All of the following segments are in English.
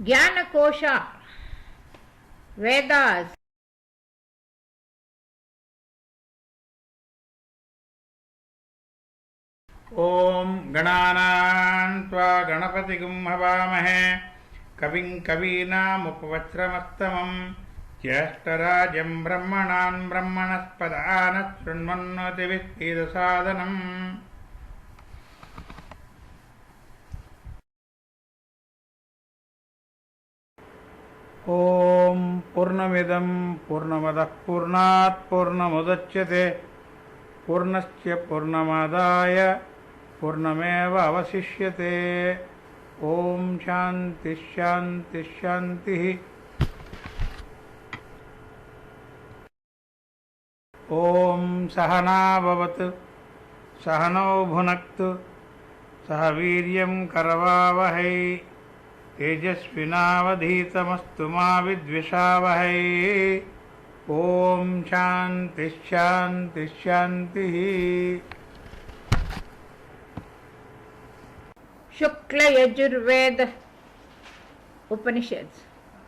Jnanakosha, Vedas. ॐ गणानां त्वा गणपतिगुं हवामहे कविं कवीनामुपवस्त्रमस्तमं ज्येष्ठराजं ब्रह्मणान् ब्रह्मणस्पदानः शृण्वन्नोतिभिस्सीदसादनम् ॐ पूर्णमिदं पूर्णमदः पूर्णात् पूर्णमुदच्यते पूर्णस्य पूर्णमादाय पूर्णमेव अवशिष्यते। ॐ शान्ति शान्ति शान्तिः। ॐ सहना भवतु सहनौ भुनक्तु सह वीर्यं करवावहै तेजस्विनावधीतमस्तु मा विद्विषावहै। ॐ शान्ति शान्ति शान्तिः। Shukla Yajurveda Upanishads,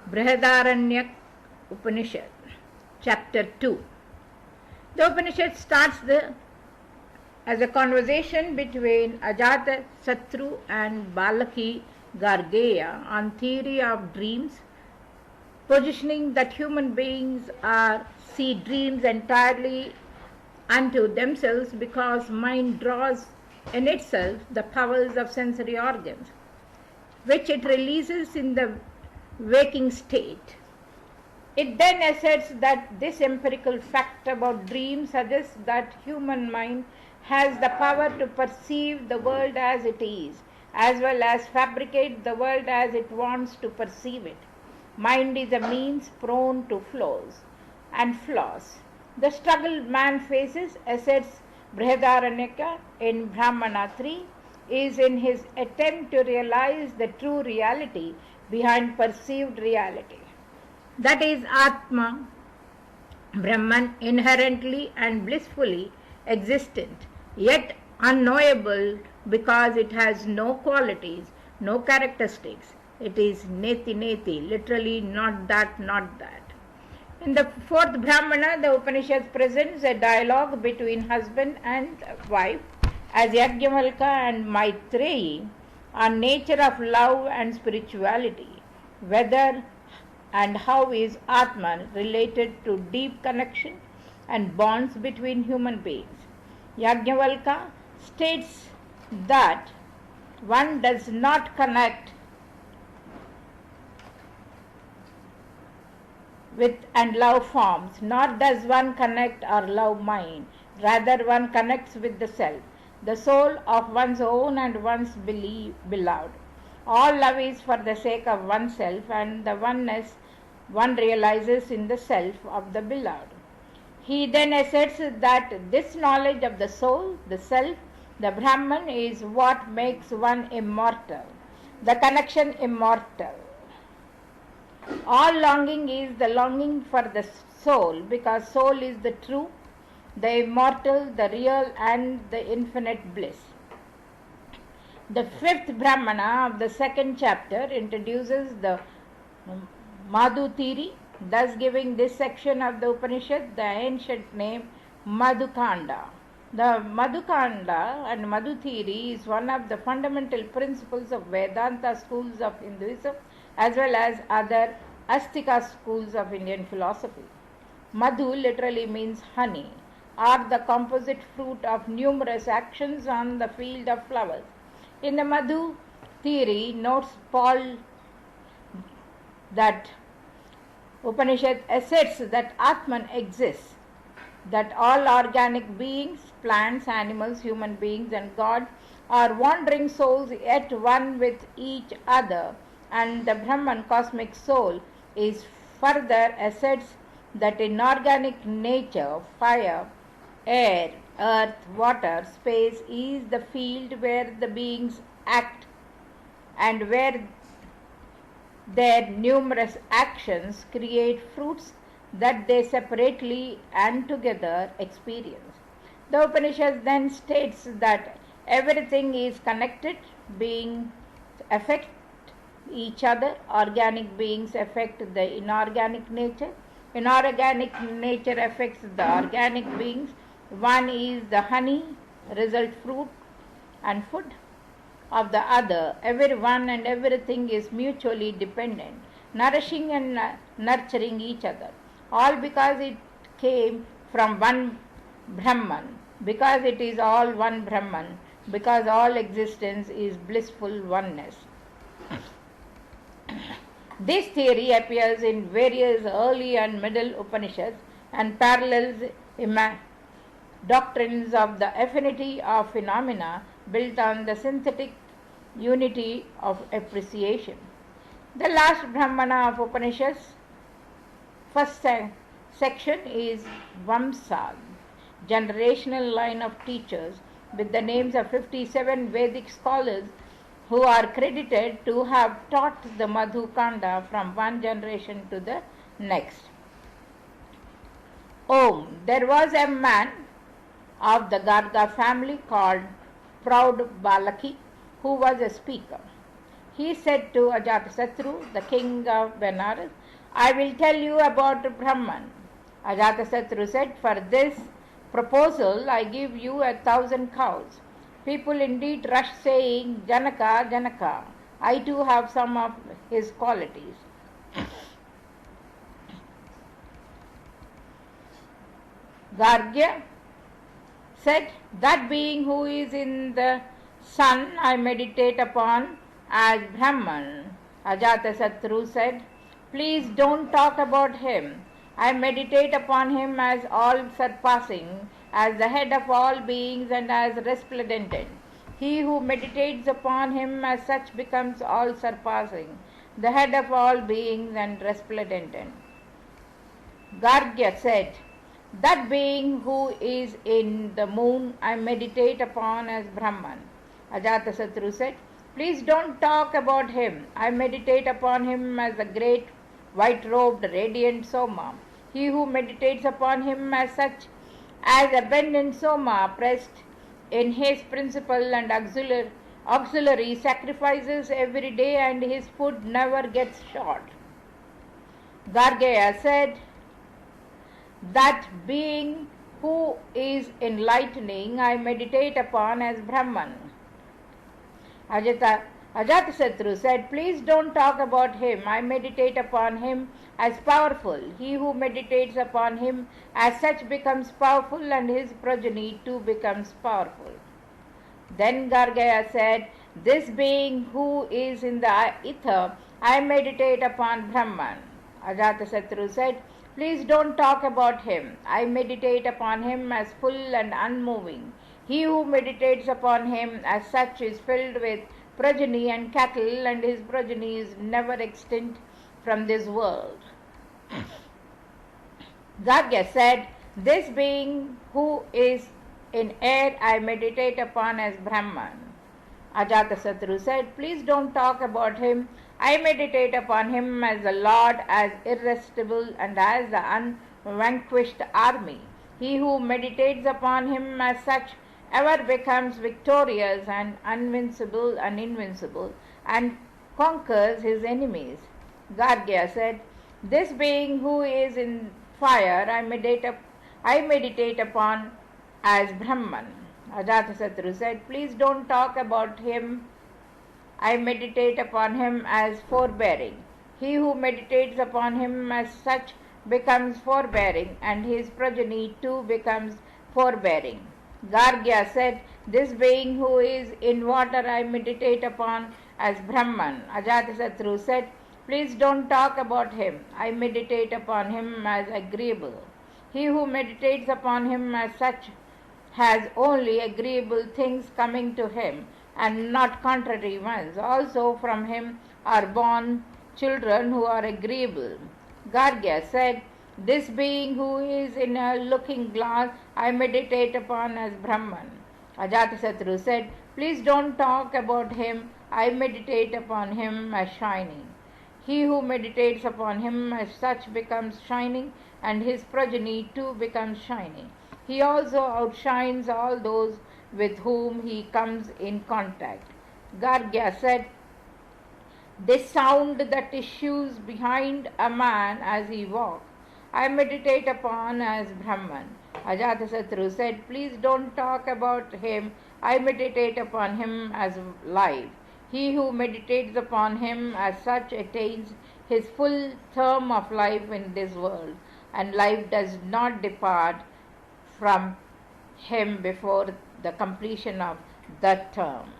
Brihadaranyaka Upanishad, Chapter 2. The Upanishad starts as a conversation between Ajata Satru and Balaki Gargeya on theory of dreams, positioning that human beings see dreams entirely unto themselves because mind draws in itself the powers of sensory organs, which it releases in the waking state. It then asserts that this empirical fact about dreams suggests that human mind has the power to perceive the world as it is, as well as fabricate the world as it wants to perceive it. Mind is a means prone to flaws. The struggle man faces, asserts Brihadaranyaka in Brahmana 3, is in his attempt to realize the true reality behind perceived reality. That is Atma, Brahman, inherently and blissfully existent, yet unknowable because it has no qualities, no characteristics. It is neti neti, literally not that, not that. In the fourth Brahmana, the Upanishad presents a dialogue between husband and wife as Yajnavalkya and Maitreyi on nature of love and spirituality, whether and how is Atman related to deep connection and bonds between human beings. Yajnavalkya states that one does not connect with and love forms, nor does one connect or love mind. Rather, one connects with the self, the soul of one's own and one's beloved. All love is for the sake of oneself and the oneness one realizes in the self of the beloved. He then asserts that this knowledge of the soul, the self, the Brahman is what makes one immortal, the connection immortal. All longing is the longing for the soul, because soul is the true, the immortal, the real and the infinite bliss. The fifth Brahmana of the second chapter introduces the Madhu theory, thus giving this section of the Upanishad the ancient name Madhukanda. The Madhukanda and Madhu theory is one of the fundamental principles of Vedanta schools of Hinduism as well as other Astika schools of Indian philosophy. Madhu literally means honey, or the composite fruit of numerous actions on the field of flowers. In the Madhu theory, notes Paul that Upanishad asserts that Atman exists, that all organic beings, plants, animals, human beings and God are wandering souls yet one with each other, and the Brahman cosmic soul is further asserts that inorganic nature, fire, air, earth, water, space is the field where the beings act and where their numerous actions create fruits that they separately and together experience. The Upanishad then states that everything is connected, being affect each other. Organic beings affect the inorganic nature. Inorganic nature affects the organic beings. One is the honey, result fruit and food of the other. Everyone and everything is mutually dependent, nourishing and nurturing each other. All because it came from one Brahman, because it is all one Brahman, because all existence is blissful oneness. This theory appears in various early and middle Upanishads and parallels doctrines of the affinity of phenomena built on the synthetic unity of appreciation. The last Brahmana of Upanishads, first section, is Vamsa, generational line of teachers, with the names of 57 Vedic scholars who are credited to have taught the Madhu Kanda from one generation to the next. Om. There was a man of the Garga family called Proud Balaki, who was a speaker. He said to Ajatasattu, the king of Benares, I will tell you about Brahman. Ajatasattu said, for this proposal I give you 1,000 cows. People indeed rushed saying, Janaka, Janaka. I too have some of his qualities. Gargya said, that being who is in the sun I meditate upon as Brahman. Ajatasattu said, please don't talk about him. I meditate upon him as all surpassing, as the head of all beings and as resplendent. He who meditates upon him as such becomes all surpassing, the head of all beings and resplendent. Gargya said, that being who is in the moon I meditate upon as Brahman. Ajatasattu said, please don't talk about him. I meditate upon him as the great white-robed radiant Soma. He who meditates upon him as such, as abundant Soma, pressed in his principal and auxiliary sacrifices every day, and his food never gets short. Gargya said, that being who is enlightening I meditate upon as Brahman. Ajatasattu said, please don't talk about him. I meditate upon him as powerful. He who meditates upon him as such becomes powerful, and his progeny too becomes powerful. Then Gargya said, this being who is in the ether I meditate upon Brahman. Ajatasattu said, please don't talk about him. I meditate upon him as full and unmoving. He who meditates upon him as such is filled with progeny and cattle, and his progeny is never extinct from this world. Gargya said, this being who is in air I meditate upon as Brahman. Ajatasattu said, please don't talk about him. I meditate upon him as the Lord, as irresistible, and as the unvanquished army. He who meditates upon him as such ever becomes victorious and invincible, and conquers his enemies. Gargya said, this being who is in fire I meditate upon as Brahman. Ajatasattu said, please don't talk about him. I meditate upon him as forbearing. He who meditates upon him as such becomes forbearing, and his progeny too becomes forbearing. Gargya said, this being who is in water I meditate upon as Brahman. Ajatasattu said, please don't talk about him. I meditate upon him as agreeable. He who meditates upon him as such has only agreeable things coming to him, and not contrary ones. Also from him are born children who are agreeable. Gargya said, this being who is in a looking glass I meditate upon as Brahman. Ajatasattu said, please don't talk about him. I meditate upon him as shining. He who meditates upon him as such becomes shining, and his progeny too becomes shining. He also outshines all those with whom he comes in contact. Gargya said, this sound that issues behind a man as he walks, I meditate upon as Brahman. Ajatasattu said, please don't talk about him. I meditate upon him as life. He who meditates upon him as such attains his full term of life in this world, and life does not depart from him before the completion of that term.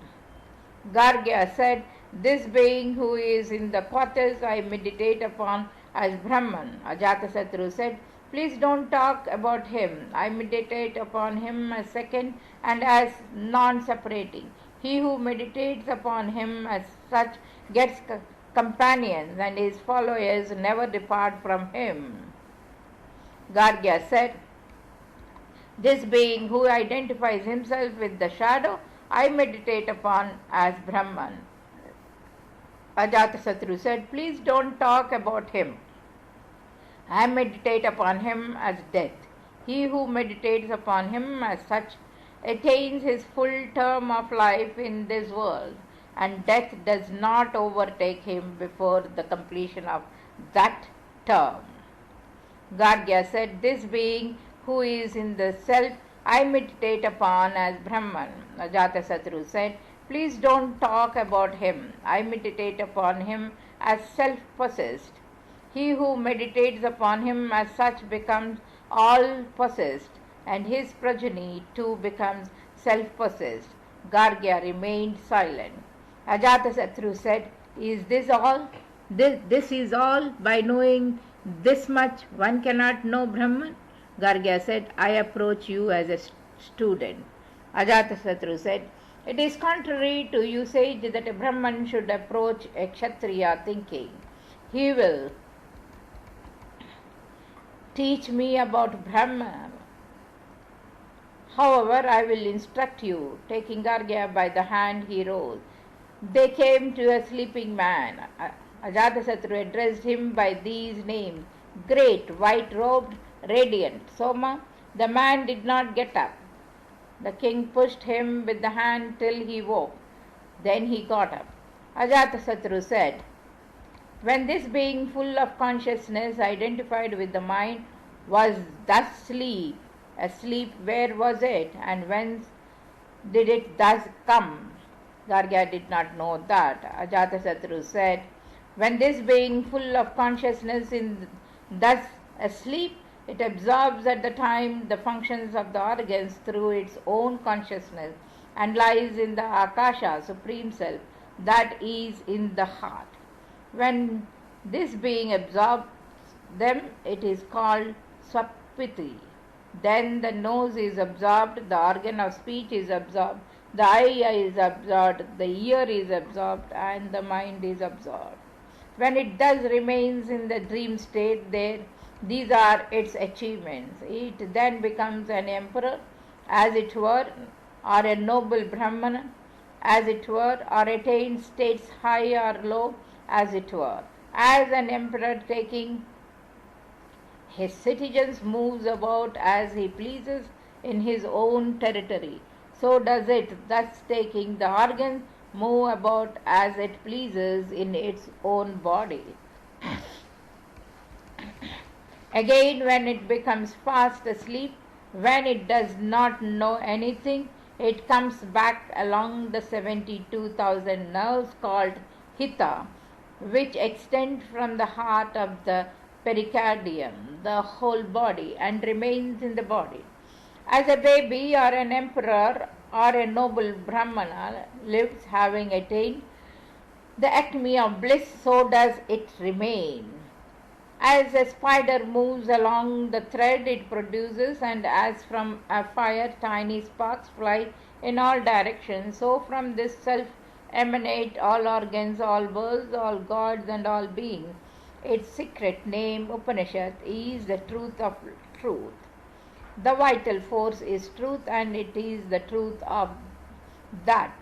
Gargya said, this being who is in the quarters I meditate upon as Brahman. Ajatasattu said, please don't talk about him. I meditate upon him as second and as non-separating. He who meditates upon him as such gets companions, and his followers never depart from him. Gargya said, this being who identifies himself with the shadow, I meditate upon as Brahman. Ajatasattu said, please don't talk about him. I meditate upon him as death. He who meditates upon him as such attains his full term of life in this world, and death does not overtake him before the completion of that term. Gargya said, this being who is in the self I meditate upon as Brahman. Ajatasattu said, please don't talk about him. I meditate upon him as self-possessed. He who meditates upon him as such becomes all-possessed, and his progeny too becomes self-possessed. Gargya remained silent. Ajatasattu said, is this all? This is all? By knowing this much, one cannot know Brahman? Gargya said, I approach you as a student. Ajatasattu said, it is contrary to usage that a Brahman should approach a Kshatriya thinking, he will teach me about Brahman. However, I will instruct you. Taking Gargya by the hand, he rose. They came to a sleeping man. Ajatasattu addressed him by these names: great, white-robed, radiant, Soma. The man did not get up. The king pushed him with the hand till he woke. Then he got up. Ajatasattu said, when this being full of consciousness identified with the mind was thus asleep, where was it, and whence did it thus come? Gargya did not know that. Ajatasattu said, when this being full of consciousness is thus asleep, it absorbs at the time the functions of the organs through its own consciousness and lies in the Akasha, Supreme Self, that is in the heart. When this being absorbs them, it is called Swapiti. Then the nose is absorbed, the organ of speech is absorbed, the eye is absorbed, the ear is absorbed, and the mind is absorbed. When it thus remains in the dream state, these are its achievements. It then becomes an emperor, as it were, or a noble Brahmana, as it were, or attains states high or low, as it were. As an emperor taking his citizens moves about as he pleases in his own territory, so does it, thus taking the organs, move about as it pleases in its own body. Again, when it becomes fast asleep, when it does not know anything, it comes back along the 72,000 nerves called Hita, which extend from the heart of the pericardium, the whole body, and remains in the body. As a baby or an emperor or a noble Brahmana lives, having attained the acme of bliss, so does it remain. As a spider moves along the thread it produces, and as from a fire tiny sparks fly in all directions, so from this self emanate all organs, all worlds, all gods, and all beings. Its secret name, Upanishad, is the truth of truth. The vital force is truth, and it is the truth of that.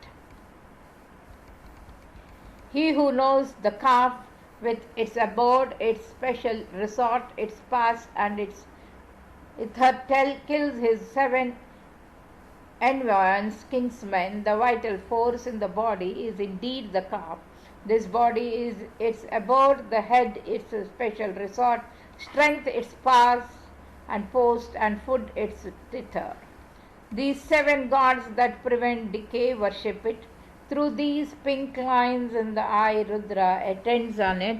He who knows the calf with its abode, its special resort, its past, and its ether kills his 7 envions, kinsmen. The vital force in the body is indeed the calf, This body is its abode, the head its special resort, strength its pass and post, and food its thither. These 7 gods that prevent decay worship it. Through these pink lines in the eye, Rudra attends on it.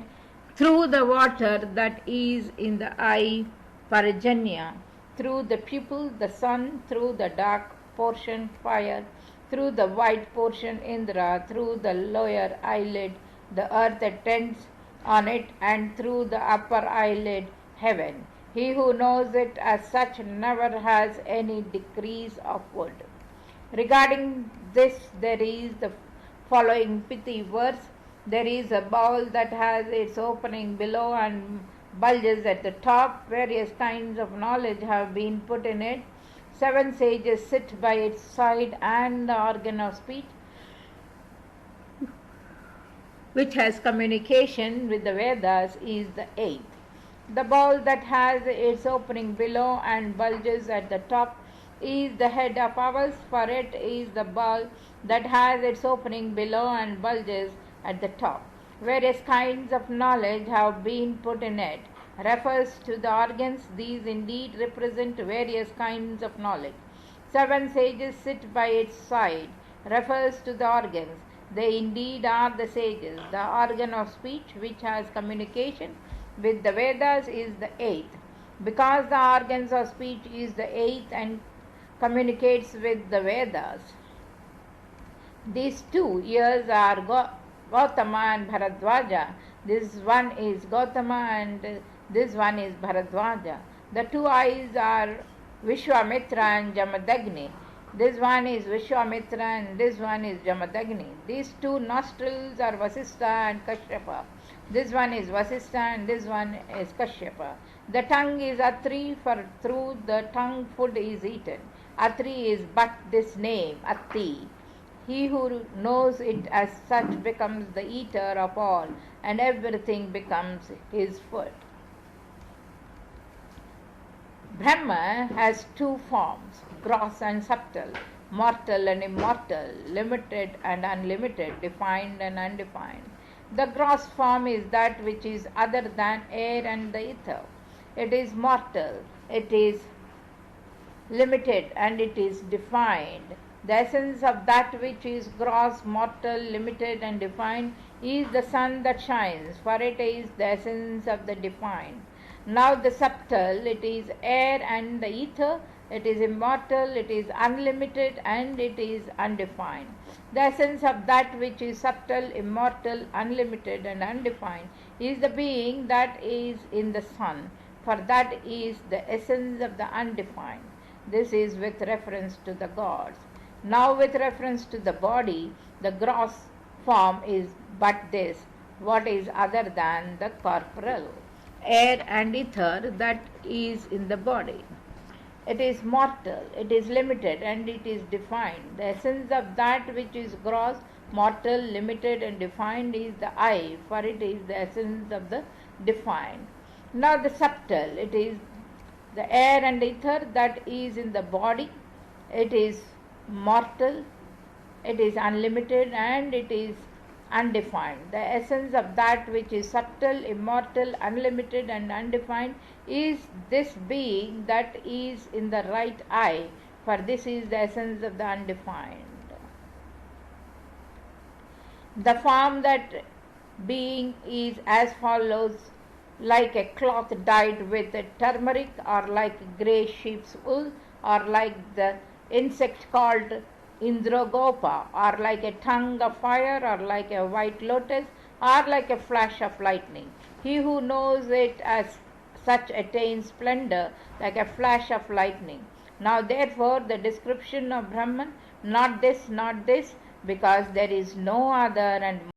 Through the water that is in the eye, Parajanya. Through the pupil, the sun. Through the dark portion, fire. Through the white portion, Indra. Through the lower eyelid, the earth attends on it. And through the upper eyelid, heaven. He who knows it as such never has any decrease of wood. Regarding this, there is the following pithy verse. There is a bowl that has its opening below and bulges at the top. Various kinds of knowledge have been put in it. 7 sages sit by its side, and the organ of speech, which has communication with the Vedas, is the 8th. The bowl that has its opening below and bulges at the top is the head of ours, for it is the bowl that has its opening below and bulges at the top. Various kinds of knowledge have been put in it. Refers to the organs. These indeed represent various kinds of knowledge. 7 sages sit by its side. Refers to the organs. They indeed are the sages. The organ of speech, which has communication with the Vedas, is the 8th. Because the organs of speech is the 8th and communicates with the Vedas, these 2 ears are Gautama and Bharadwaja. This one is Gautama and this one is Bharadwaja. The 2 eyes are Vishwamitra and Jamadagni. This one is Vishwamitra and this one is Jamadagni. These 2 nostrils are Vasistha and Kashyapa. This one is Vasistha and this one is Kashyapa. The tongue is Atri, for through the tongue food is eaten. Atri is but this name, Atti. He who knows it as such becomes the eater of all, and everything becomes his food. Brahma has 2 forms, gross and subtle, mortal and immortal, limited and unlimited, defined and undefined. The gross form is that which is other than air and the ether. It is mortal, it is limited, and it is defined. The essence of that which is gross, mortal, limited, and defined is the sun that shines, for it is the essence of the defined. Now the subtle, it is air and the ether, it is immortal, it is unlimited, and it is undefined. The essence of that which is subtle, immortal, unlimited, and undefined is the being that is in the sun, for that is the essence of the undefined. This is with reference to the gods. Now with reference to the body, the gross form is but this, what is other than the corporal, air and ether that is in the body. It is mortal, it is limited, and it is defined. The essence of that which is gross, mortal, limited, and defined is the I, for it is the essence of the defined. Now the subtle, it is the air and ether that is in the body. It is mortal, it is unlimited, and it is undefined. The essence of that which is subtle, immortal, unlimited, and undefined is this being that is in the right eye, for this is the essence of the undefined. The form that being is as follows: like a cloth dyed with turmeric, or like grey sheep's wool, or like the insect called Indragopa, or like a tongue of fire, or like a white lotus, or like a flash of lightning. He who knows it as such attains splendor like a flash of lightning. Now therefore the description of Brahman, not this, because there is no other and